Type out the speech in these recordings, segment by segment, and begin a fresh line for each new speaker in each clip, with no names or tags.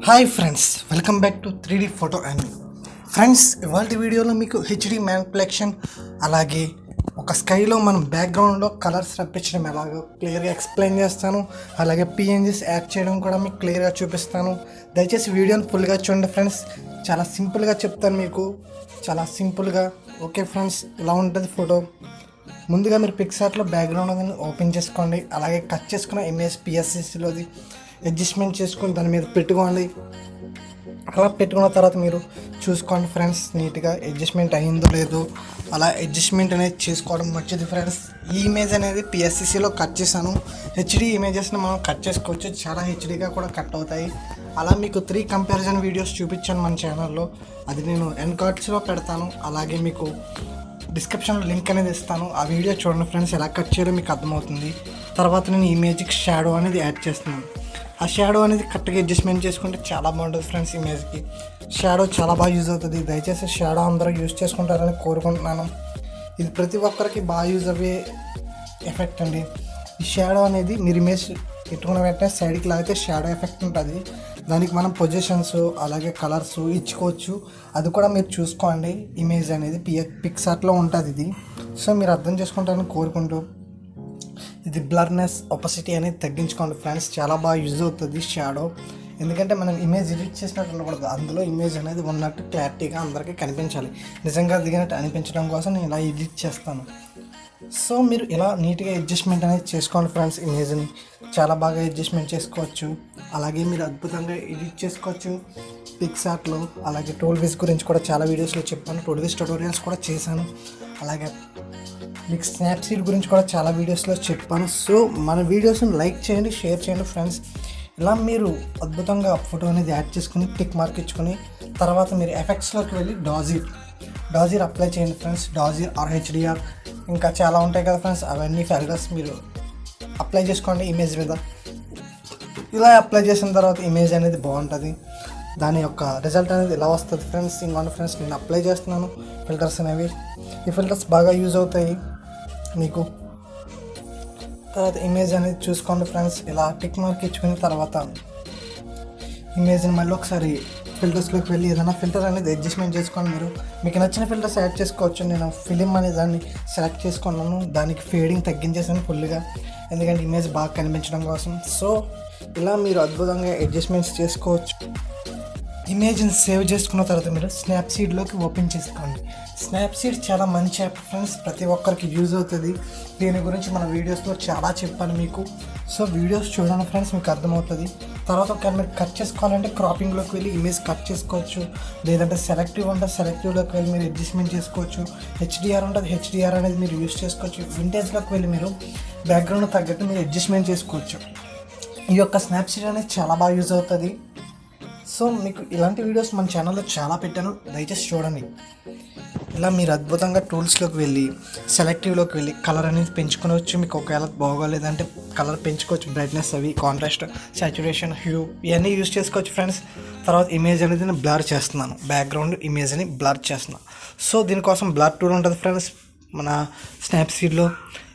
Hi friends, welcome back to 3D photo and friends. ఇవాళ వీడియోలో మీకు హెచ్డి మ్యానిపులేషన్ అలాగే ఒక స్కైలో మనం బ్యాక్గ్రౌండ్లో కలర్స్ రప్పించడం ఎలాగో క్లియర్గా ఎక్స్ప్లెయిన్ చేస్తాను. అలాగే పిఎన్జీస్ యాడ్ చేయడం కూడా మీకు క్లియర్గా చూపిస్తాను. దయచేసి వీడియోని ఫుల్గా చూడండి ఫ్రెండ్స్. చాలా సింపుల్గా చెప్తాను మీకు, చాలా సింపుల్గా. ఓకే ఫ్రెండ్స్, ఇలా ఉంటుంది ఫోటో. ముందుగా మీరు పిక్సార్ట్లో బ్యాక్గ్రౌండ్ అనేది ఓపెన్ చేసుకోండి. అలాగే కట్ చేసుకున్న ఇమేజ్ పిఎస్సిలోది అడ్జస్ట్మెంట్ చేసుకొని దాని మీద పెట్టుకోండి. అలా పెట్టుకున్న తర్వాత మీరు చూసుకోండి ఫ్రెండ్స్, నీట్గా అడ్జస్ట్మెంట్ అయిందో లేదో. అలా అడ్జస్ట్మెంట్ అనేది చేసుకోవడం మంచిది ఫ్రెండ్స్. ఈ ఇమేజ్ అనేది పిఎస్సిలో కట్ చేశాను. హెచ్డి ఇమేజెస్ని మనం కట్ చేసుకోవచ్చు, చాలా హెచ్డిగా కూడా కట్ అవుతాయి. అలా మీకు 3 కంపారిజన్ వీడియోస్ చూపించాను మన ఛానల్లో. అది నేను ఎండ్ కార్డ్స్లో పెడతాను. అలాగే మీకు డిస్క్రిప్షన్లో లింక్ అనేది ఇస్తాను. ఆ వీడియో చూడండి ఫ్రెండ్స్, ఎలా కట్ చేయాలో మీకు అర్థమవుతుంది. తర్వాత నేను ఇమేజ్కి షాడో అనేది యాడ్ చేస్తున్నాను. ఆ షాడో అనేది కరెక్ట్గా అడ్జస్ట్మెంట్ చేసుకుంటే చాలా బాగుంటుంది ఫ్రెండ్స్. ఇమేజ్కి షాడో చాలా బాగా యూజ్ అవుతుంది. దయచేసి షాడో అందరూ యూజ్ చేసుకుంటారని కోరుకుంటున్నాను. ఇది ప్రతి ఒక్కరికి బాగా యూజ్ అయ్యే ఎఫెక్ట్ అండి. ఈ షాడో అనేది మీరు ఇమేజ్ పెట్టుకున్న వెంటనే సైడ్కి లాగితే షాడో ఎఫెక్ట్ ఉంటుంది. దానికి మనం పొజిషన్స్ అలాగే కలర్స్ ఇచ్చుకోవచ్చు. అది కూడా మీరు చూసుకోండి. ఇమేజ్ అనేది పిక్సార్ట్లో ఉంటుంది ఇది. సో మీరు అర్థం చేసుకుంటారని కోరుకుంటూ ఇది బ్లర్నెస్ ఒపాసిటీ అనేది తగ్గించుకోండి ఫ్రెండ్స్. చాలా బాగా యూజ్ అవుతుంది షాడో. ఎందుకంటే మనం ఇమేజ్ ఎడిట్ చేసినట్టు ఉండకూడదు, అందులో ఇమేజ్ అనేది ఉన్నట్టు క్లారిటీగా అందరికీ కనిపించాలి. నిజంగా దిగినట్టు అనిపించడం కోసం నేను ఇలా ఎడిట్ చేస్తాను. సో మీరు ఇలా నీట్గా అడ్జస్ట్మెంట్ అనేది చేసుకోండి ఫ్రెండ్స్. ఇమేజ్ని చాలా బాగా అడ్జస్ట్మెంట్ చేసుకోవచ్చు. అలాగే మీరు అద్భుతంగా ఎడిట్ చేసుకోవచ్చు పిక్సార్ట్లో. అలాగే టూల్విజ్ గురించి కూడా చాలా వీడియోస్లో చెప్పాను, టూల్విజ్ ట్యుటోరియల్స్ కూడా చేశాను. అలాగే మీకు స్నాప్సీడ్ గురించి కూడా చాలా వీడియోస్లో చెప్పాను. సో మన వీడియోస్ని లైక్ చేయండి, షేర్ చేయండి ఫ్రెండ్స్. ఇలా మీరు అద్భుతంగా ఫోటో అనేది యాడ్ చేసుకుని టిక్ మార్క్ ఇచ్చుకొని తర్వాత మీరు ఎఫెక్ట్స్లోకి వెళ్ళి డాజీర్ అప్లై చేయండి ఫ్రెండ్స్. డాజీర్ ఆర్ హెచ్డిఆర్ ఇంకా చాలా ఉంటాయి కదా ఫ్రెండ్స్. అవన్నీ ఫిల్టర్స్ మీరు అప్లై చేసుకోండి ఇమేజ్ మీద. ఇలా అప్లై చేసిన తర్వాత ఇమేజ్ అనేది బాగుంటుంది. దాని యొక్క రిజల్ట్ అనేది ఇలా వస్తుంది ఫ్రెండ్స్. ఇంకోండి ఫ్రెండ్స్, నేను అప్లై చేస్తున్నాను ఫిల్టర్స్ అనేవి. ఈ ఫిల్టర్స్ బాగా యూజ్ అవుతాయి మీకు. తర్వాత ఇమేజ్ అనేది చూసుకోండి ఫ్రెండ్స్. ఇలా టిక్ మార్క్ ఇచ్చుకున్న తర్వాత ఇమేజ్ని మళ్ళీ ఒకసారి ఫిల్టర్స్లోకి వెళ్ళి ఏదైనా ఫిల్టర్ అనేది అడ్జస్ట్మెంట్ చేసుకోండి. మీరు మీకు నచ్చిన ఫిల్టర్స్ యాడ్ చేసుకోవచ్చు. నేను ఫిలిం అనే దాన్ని సెలెక్ట్ చేసుకున్నాను. దానికి ఫేడింగ్ తగ్గించేసాను ఫుల్గా, ఎందుకంటే ఇమేజ్ బాగా కనిపించడం కోసం. సో ఇలా మీరు అద్భుతంగా అడ్జస్ట్మెంట్స్ చేసుకోవచ్చు. ఇమేజ్ని సేవ్ చేసుకున్న తర్వాత మీరు స్నాప్సీడ్లోకి ఓపెన్ చేసుకోండి. స్నాప్సీడ్ చాలా మంచి యాప్ ఫ్రెండ్స్, ప్రతి ఒక్కరికి యూజ్ అవుతుంది. దీని గురించి మన వీడియోస్లో చాలా చెప్పాను మీకు. సో వీడియోస్ చూడండి ఫ్రెండ్స్, మీకు అర్థమవుతుంది. తర్వాత ఒకవేళ మీరు కట్ చేసుకోవాలంటే క్రాపింగ్లోకి వెళ్ళి ఇమేజ్ కట్ చేసుకోవచ్చు. లేదంటే సెలెక్టివ్ ఉంటుంది, సెలెక్టివ్లోకి వెళ్ళి మీరు అడ్జస్ట్మెంట్ చేసుకోవచ్చు. హెచ్డిఆర్ ఉంటుంది, హెచ్డిఆర్ అనేది మీరు యూజ్ చేసుకోవచ్చు. వింటేజ్లోకి వెళ్ళి మీరు బ్యాక్గ్రౌండ్ తగ్గట్టు మీరు అడ్జస్ట్మెంట్ చేసుకోవచ్చు. ఈ యొక్క స్నాప్సీడ్ అనేది చాలా బాగా యూజ్ అవుతుంది. సో మీకు ఇలాంటి వీడియోస్ మన ఛానల్లో చాలా పెట్టాను, దయచేసి చూడండి. ఇలా మీరు అద్భుతంగా టూల్స్లోకి వెళ్ళి సెలెక్టివ్లోకి వెళ్ళి కలర్ అనేది పెంచుకోవచ్చు. మీకు ఒకవేళ బాగోలేదంటే కలర్ పెంచుకోవచ్చు. బ్రైట్నెస్ అవి, కాంట్రాస్ట్, సాచురేషన్, హ్యూ ఇవన్నీ యూజ్ చేసుకోవచ్చు ఫ్రెండ్స్. తర్వాత ఇమేజ్ అనేది నేను బ్లర్ చేస్తున్నాను, బ్యాక్గ్రౌండ్ ఇమేజ్ని బ్లర్ చేస్తున్నాను. సో దీనికోసం బ్లర్ టూల్ ఉంటుంది ఫ్రెండ్స్ మన స్నాప్సీడ్లో.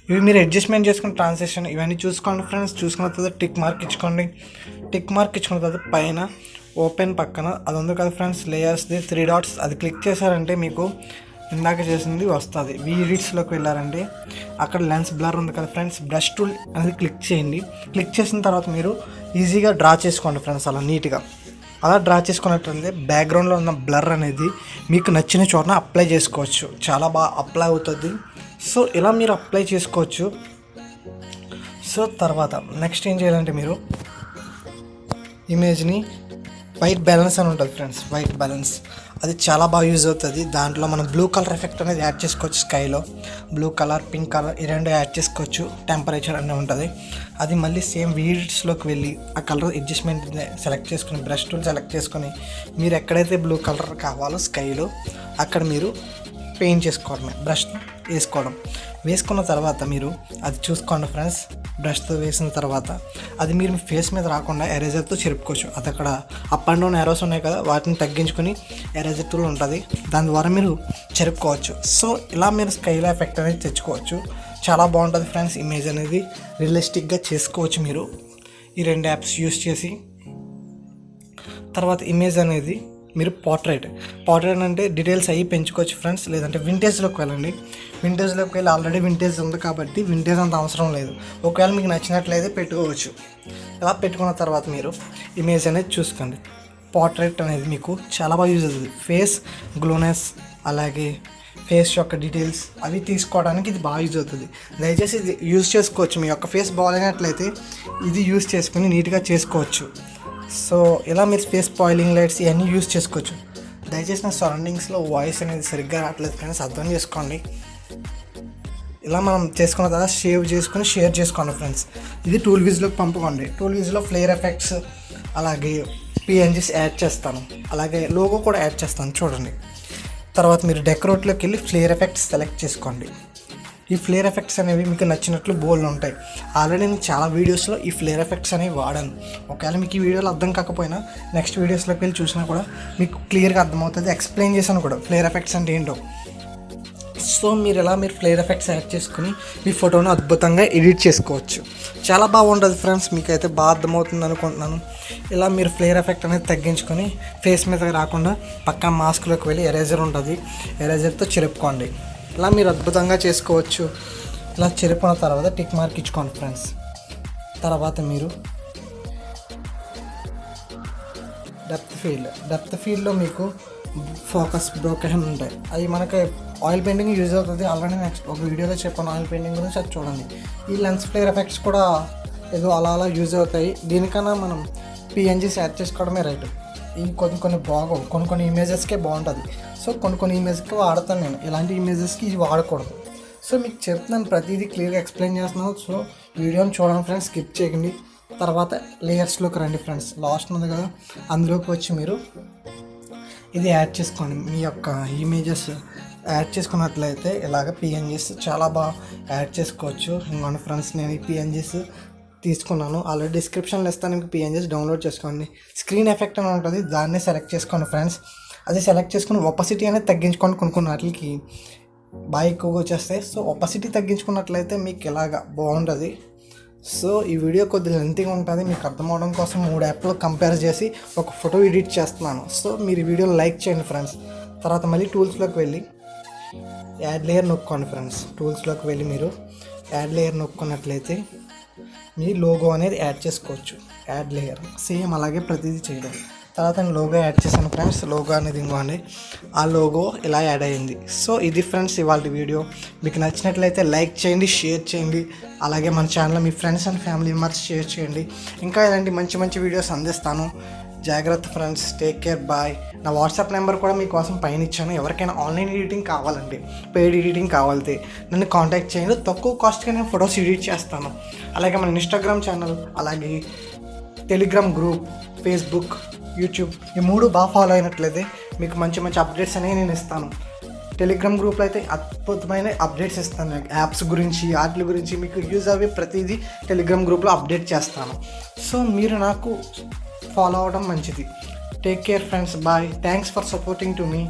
ఇవి మీరు అడ్జస్ట్మెంట్ చేసుకుని ట్రాన్సాక్షన్ ఇవన్నీ చూసుకోండి ఫ్రెండ్స్. చూసుకున్న తర్వాత టిక్ మార్క్ ఇచ్చుకోండి. టిక్ మార్క్ ఇచ్చుకున్న తర్వాత పైన ఓపెన్ పక్కన అది ఉంది కదా ఫ్రెండ్స్, లేయర్స్ది 3 డాట్స్, అది క్లిక్ చేశారంటే మీకు ఇందాక చేసింది వస్తుంది. ఎడిట్స్లోకి వెళ్ళారంటే అక్కడ లెన్స్ బ్లర్ ఉంది కదా ఫ్రెండ్స్, బ్రష్ టూల్ అనేది క్లిక్ చేయండి. క్లిక్ చేసిన తర్వాత మీరు ఈజీగా డ్రా చేసుకోండి ఫ్రెండ్స్. అలా నీట్గా అలా డ్రా చేసుకున్నట్లయితే బ్యాక్గ్రౌండ్లో ఉన్న బ్లర్ అనేది మీకు నచ్చిన చోటన అప్లై చేసుకోవచ్చు. చాలా బాగా అప్లై అవుతుంది. సో ఇలా మీరు అప్లై చేసుకోవచ్చు. సో తర్వాత నెక్స్ట్ ఏం చేయాలంటే మీరు ఇమేజ్ని వైట్ బ్యాలెన్స్ అని ఉంటుంది ఫ్రెండ్స్, వైట్ బ్యాలెన్స్ అది చాలా బాగా యూజ్ అవుతుంది. దాంట్లో మనం బ్లూ కలర్ ఎఫెక్ట్ అనేది యాడ్ చేసుకోవచ్చు. స్కైలో బ్లూ కలర్, పింక్ కలర్ ఈ రెండు యాడ్ చేసుకోవచ్చు. టెంపరేచర్ అనేది ఉంటుంది. అది మళ్ళీ సేమ్ ఎడిట్స్లోకి వెళ్ళి ఆ కలర్ అడ్జస్ట్మెంట్ సెలెక్ట్ చేసుకుని బ్రష్ టూల్ సెలెక్ట్ చేసుకొని మీరు ఎక్కడైతే బ్లూ కలర్ కావాలో స్కైలో అక్కడ మీరు పెయింట్ చేసుకోవడమే, బ్రష్ వేసుకున్న తర్వాత మీరు అది చూసుకోండి ఫ్రెండ్స్. బ్రష్తో వేసిన తర్వాత అది మీరు మీ ఫేస్ మీద రాకుండా ఎరేజర్తో చెరుపుకోవచ్చు. అది అక్కడ అప్ అండ్ డౌన్ ఎరోస్ ఉన్నాయి కదా, వాటిని తగ్గించుకొని ఎరేజర్ టూల్ ఉంటుంది, దాని ద్వారా మీరు చెరుపుకోవచ్చు. సో ఇలా మీరు స్కైలో ఎఫెక్ట్ అనేది తెచ్చుకోవచ్చు. చాలా బాగుంటుంది ఫ్రెండ్స్. ఇమేజ్ అనేది రియలిస్టిక్గా చేసుకోవచ్చు మీరు ఈ 2 యాప్స్ యూస్ చేసి. తర్వాత ఇమేజ్ అనేది మీరు పోర్ట్రేట్ అంటే డీటెయిల్స్ అయ్యి పెంచుకోవచ్చు ఫ్రెండ్స్. లేదంటే వింటేజ్లోకి వెళ్ళండి. వింటేజ్లోకి వెళ్ళి ఆల్రెడీ వింటేజ్ ఉంది కాబట్టి వింటేజ్ అంత అవసరం లేదు. ఒకవేళ మీకు నచ్చినట్లయితే పెట్టుకోవచ్చు. ఇలా పెట్టుకున్న తర్వాత మీరు ఇమేజ్ అనేది చూసుకోండి. పోర్ట్రేట్ అనేది మీకు చాలా బాగా యూజ్ అవుతుంది. ఫేస్ గ్లోనెస్ అలాగే ఫేస్ యొక్క డీటెయిల్స్ అవి తీసుకోవడానికి ఇది బాగా యూజ్ అవుతుంది. దయచేసి ఇది యూజ్ చేసుకోవచ్చు. మీ యొక్క ఫేస్ బాగాలేనట్లయితే ఇది యూజ్ చేసుకుని నీట్గా చేసుకోవచ్చు. సో ఇలా మీరు ఫేస్ స్పాయిలింగ్ లైట్స్ ఇవన్నీ యూజ్ చేసుకోవచ్చు. దయచేసి నా సరౌండింగ్స్లో వాయిస్ అనేది సరిగ్గా రావట్లేదు ఫ్రెండ్స్, అర్థం చేసుకోండి. ఇలా మనం చేసుకున్న తర్వాత సేవ్ చేసుకుని షేర్ చేసుకోండి ఫ్రెండ్స్. ఇది టూల్ విజ్లోకి పంపుకోండి. టూల్ విజ్లో ఫ్లేర్ ఎఫెక్ట్స్ అలాగే పిఎన్జీస్ యాడ్ చేస్తాను, అలాగే లోగో కూడా యాడ్ చేస్తాను చూడండి. తర్వాత మీరు డెకరేట్లోకి వెళ్ళి ఫ్లేర్ ఎఫెక్ట్స్ సెలెక్ట్ చేసుకోండి. ఈ ఫ్లేర్ ఎఫెక్ట్స్ అనేవి మీకు నచ్చినట్లు బోల్డ్ ఉంటాయి. ఆల్రెడీ నేను చాలా వీడియోస్లో ఈ ఫ్లేర్ ఎఫెక్ట్స్ అనేవి వాడాను. ఒకవేళ మీకు ఈ వీడియోలో అర్థం కాకపోయినా నెక్స్ట్ వీడియోస్లోకి వెళ్ళి చూసినా కూడా మీకు క్లియర్గా అర్థమవుతుంది. ఎక్స్ప్లెయిన్ చేశాను కూడా ఫ్లేర్ ఎఫెక్ట్స్ అంటే ఏంటో. సో మీరు ఫ్లేర్ ఎఫెక్ట్స్ యాడ్ చేసుకుని మీ ఫోటోను అద్భుతంగా ఎడిట్ చేసుకోవచ్చు. చాలా బాగుంటుంది ఫ్రెండ్స్, మీకైతే బాగా అర్థమవుతుంది అనుకుంటున్నాను. ఇలా మీరు ఫ్లేర్ ఎఫెక్ట్ అనేది తగ్గించుకొని ఫేస్ మీద రాకుండా పక్కా మాస్క్లోకి వెళ్ళి ఎరేజర్ ఉంటుంది, ఎరేజర్తో చెరుపుకోండి. ఇలా మీరు అద్భుతంగా చేసుకోవచ్చు. ఇలా చెరుపుకున్న తర్వాత టిక్ మార్క్ ఇచ్చుకోండి ఫ్రెండ్స్. తర్వాత మీరు డెప్త్ ఫీల్డ్లో మీకు ఫోకస్ బ్రోకెన్ ఉంటాయి. అవి మనకి ఆయిల్ పెయింటింగ్ యూజ్ అవుతుంది. ఆల్రెడీ నెక్స్ట్ ఒక వీడియోలో చెప్పాను ఆయిల్ పెయింటింగ్ గురించి, అది చూడండి. ఈ లెన్స్ ఫ్లేర్ ఎఫెక్ట్స్ కూడా ఏదో అలా యూజ్ అవుతాయి. దీనికన్నా మనం పిఎన్జీస్ యాడ్ చేసుకోవడమే రైట్. ఈ కొన్ని బాగోవు, కొన్ని ఇమేజెస్కే బాగుంటుంది. సో కొన్ని ఇమేజ్కి వాడతాను నేను, ఇలాంటి ఇమేజెస్కి ఇది వాడకూడదు. సో మీకు చెప్తున్నాను, ప్రతిదీ క్లియర్గా ఎక్స్ప్లెయిన్ చేస్తున్నాను. సో వీడియోని చూడండి ఫ్రెండ్స్, స్కిప్ చేయకండి. తర్వాత లేయర్స్లోకి రండి ఫ్రెండ్స్. లాస్ట్ ఉంది కదా, అందులోకి వచ్చి మీరు ఇది యాడ్ చేసుకోండి. మీ యొక్క ఇమేజెస్ యాడ్ చేసుకున్నట్లయితే ఇలాగ పిఎన్జీస్ చాలా బాగా యాడ్ చేసుకోవచ్చు. ఇంకొన్ని ఫ్రెండ్స్, నేను ఈ పిఎన్జీస్ తీసుకున్నాను, ఆల్రెడీ డిస్క్రిప్షన్లో ఇస్తాను, మీకు పిఎన్జీస్ డౌన్లోడ్ చేసుకోండి. స్క్రీన్ ఎఫెక్ట్ అని ఉంటుంది, దాన్ని సెలెక్ట్ చేసుకోండి ఫ్రెండ్స్. అది సెలెక్ట్ చేసుకుని ఒపాసిటీ అనేది తగ్గించుకోండి. కొన్ని వాటికి బాగా ఎక్కువగా వచ్చేస్తాయి. సో ఒపాసిటీ తగ్గించుకున్నట్లయితే మీకు ఇలాగ బాగుంటుంది. సో ఈ వీడియో కొద్దిగా లెంతీగా ఉంటుంది, మీకు అర్థం అవడం కోసం 3 యాప్లు కంపేర్ చేసి ఒక ఫోటో ఎడిట్ చేస్తున్నాను. సో మీరు ఈ వీడియోని లైక్ చేయండి ఫ్రెండ్స్. తర్వాత మళ్ళీ టూల్స్లోకి వెళ్ళి యాడ్ లేయర్ నొక్కోండి ఫ్రెండ్స్. టూల్స్లోకి వెళ్ళి మీరు యాడ్ లేయర్ నొక్కున్నట్లయితే మీ లోగో అనేది యాడ్ చేసుకోవచ్చు. యాడ్ లేయర్ సేమ్ అలాగే ప్రతిదీ చేయడం. తర్వాత నేను లోగో యాడ్ చేశాను ఫ్రెండ్స్. లోగో అనేది ఇంకోండి, ఆ లోగో ఇలా యాడ్ అయ్యింది. సో ఇది ఫ్రెండ్స్ ఇవాళ వీడియో. మీకు నచ్చినట్లయితే లైక్ చేయండి, షేర్ చేయండి. అలాగే మన channel me friends and family members share చేయండి. ఇంకా ఇలాంటి మంచి వీడియోస్ అందిస్తాను. జాగ్రత్త ఫ్రెండ్స్, టేక్ కేర్, బాయ్. నా వాట్సాప్ నెంబర్ కూడా మీకోసం పైన ఇచ్చాను. ఎవరికైనా ఆన్లైన్ ఎడిటింగ్ కావాలండి, పెయిడ్ ఎడిటింగ్ కావాలంటే నన్ను కాంటాక్ట్ చేయండి. తక్కువ కాస్ట్గా నేను ఫొటోస్ ఎడిట్ చేస్తాను. అలాగే మన ఇన్స్టాగ్రామ్ ఛానల్, అలాగే టెలిగ్రామ్ గ్రూప్, ఫేస్బుక్, యూట్యూబ్ ఈ 3 బాగా ఫాలో అయినట్లయితే మీకు మంచి అప్డేట్స్ అనేవి నేను ఇస్తాను. టెలిగ్రామ్ గ్రూప్లో అయితే అద్భుతమైన అప్డేట్స్ ఇస్తాను. యాప్స్ గురించి, వాటి గురించి మీకు యూజ్ అయ్యే ప్రతిదీ టెలిగ్రామ్ గ్రూప్లో అప్డేట్ చేస్తాను. సో మీరు నాకు ఫాలో అవ్వడం మంచిది. Take care friends, bye. Thanks for supporting to me.